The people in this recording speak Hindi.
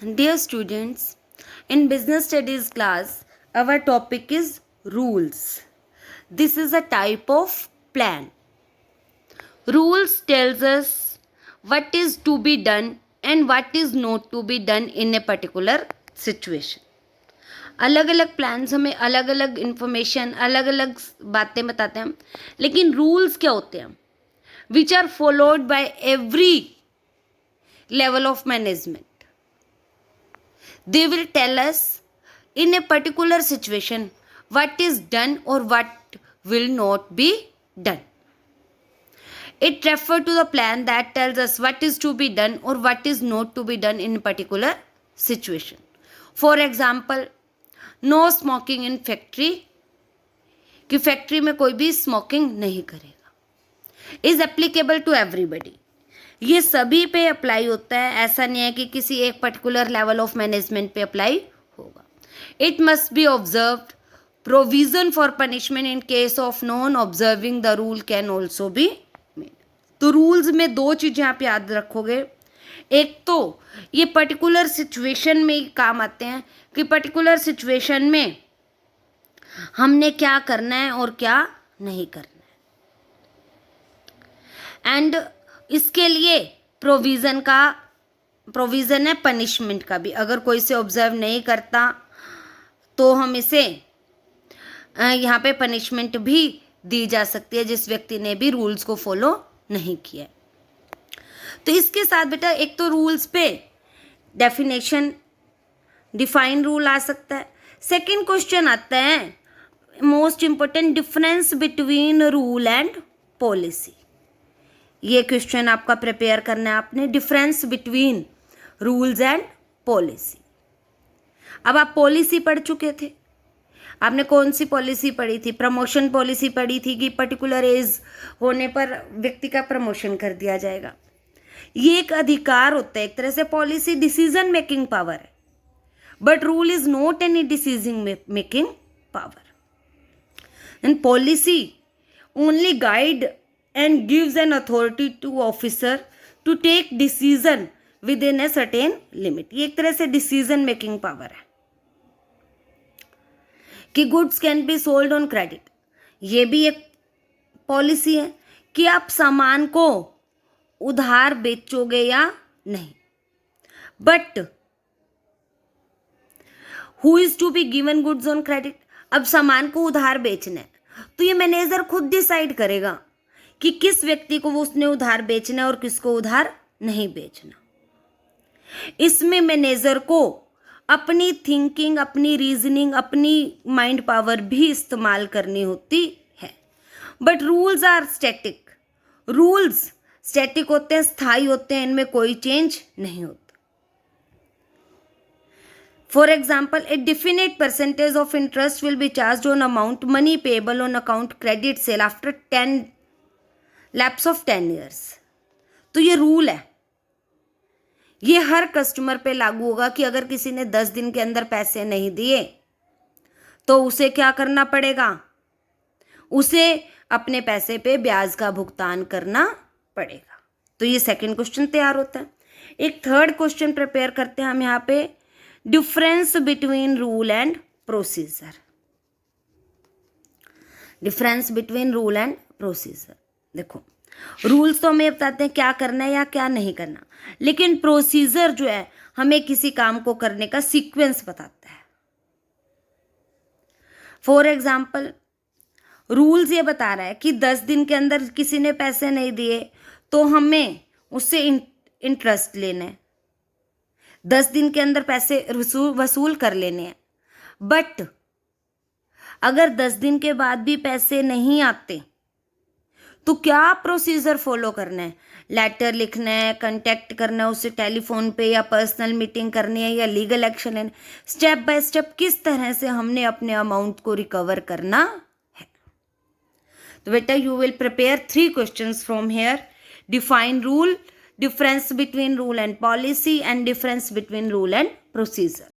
Dear students, in business studies class, our topic is rules. This is a type of plan. Rules tells us what is to be done and what is not to be done in a particular situation. अलग अलग प्लान्स हमें अलग अलग इंफॉर्मेशन अलग अलग बातें बताते हैं, लेकिन रूल्स क्या होते हैं which are followed by every level of management. They will tell us in a particular situation what is done or what will not be done. It refers to the plan that tells us what is to be done or what is not to be done in a particular situation. For example, no smoking in factory, कि फैक्ट्री में कोई भी स्मोकिंग नहीं करेगा, इज एप्लीकेबल टू एवरीबडी. ये सभी पे अप्लाई होता है, ऐसा नहीं है कि किसी एक पर्टिकुलर लेवल ऑफ मैनेजमेंट पे अप्लाई होगा. It must be observed. Provision for punishment in case of non observing the rule can also be made. तो रूल्स में दो चीज़ें आप याद रखोगे. एक तो ये पर्टिकुलर सिचुएशन में काम आते हैं कि पर्टिकुलर सिचुएशन में हमने क्या करना है और क्या नहीं करना है. एंड इसके लिए प्रोविज़न है पनिशमेंट का भी. अगर कोई से ऑब्जर्व नहीं करता तो हम इसे यहाँ पे पनिशमेंट भी दी जा सकती है जिस व्यक्ति ने भी रूल्स को फॉलो नहीं किया. तो इसके साथ बेटा एक तो रूल्स पे डेफिनेशन डिफाइन रूल आ सकता है. सेकंड क्वेश्चन आता है most important, difference between rule and policy. ये क्वेश्चन आपका प्रिपेयर करना है आपने, difference between rules and policy. अब आप पॉलिसी पढ़ चुके थे. आपने कौन सी पॉलिसी पढ़ी थी? प्रमोशन पॉलिसी पढ़ी थी कि पर्टिकुलर एज होने पर व्यक्ति का प्रमोशन कर दिया जाएगा. ये एक अधिकार होता है एक तरह से. पॉलिसी डिसीजन मेकिंग पावर है, but rule is not any decision making power. And policy only guide and gives an authority to officer to take decision within a certain limit. ये एक तरह से decision making power है कि goods can be sold on credit. ये भी एक पॉलिसी है कि आप सामान को उधार बेचोगे या नहीं. But who is to be given goods on credit? अब सामान को उधार बेचना है तो ये मैनेजर खुद डिसाइड करेगा कि किस व्यक्ति को वो उसने उधार बेचना है और किसको उधार नहीं बेचना. इसमें मैनेजर को अपनी थिंकिंग, अपनी रीजनिंग, अपनी माइंड पावर भी इस्तेमाल करनी होती है. But rules are static. Rules static होते हैं, स्थायी होते हैं, इनमें कोई चेंज नहीं होता. For example, A definite percentage of interest will be charge on amount money payable on account credit sale after 10 lapse of 10 years. तो ये रूल है, ये हर कस्टमर पे लागू होगा कि अगर किसी ने 10 दिन के अंदर पैसे नहीं दिए तो उसे क्या करना पड़ेगा? उसे अपने पैसे पे ब्याज का भुगतान करना पड़ेगा. तो ये सेकंड क्वेश्चन तैयार होता है. एक थर्ड क्वेश्चन प्रिपेयर करते हैं हम यहाँ पे, difference between rule and procedure. Difference between rule and procedure. देखो, रूल्स तो हमें बताते हैं क्या करना है या क्या नहीं करना, लेकिन प्रोसीजर जो है हमें किसी काम को करने का सीक्वेंस बताता है. फॉर एग्जाम्पल, रूल्स ये बता रहा है कि 10 दिन के अंदर किसी ने पैसे नहीं दिए तो हमें उससे इंटरेस्ट लेना है, 10 दिन के अंदर पैसे वसूल कर लेने हैं. बट अगर 10 दिन के बाद भी पैसे नहीं आते तो क्या प्रोसीजर फॉलो करना है? लेटर लिखना है, कांटेक्ट करना है उसे टेलीफोन पे, या पर्सनल मीटिंग करनी है, या लीगल एक्शन लेना. स्टेप बाय स्टेप किस तरह से हमने अपने अमाउंट को रिकवर करना है. तो बेटा you will prepare 3 questions from here. Define rule, difference between rule and policy, and difference between rule and procedure.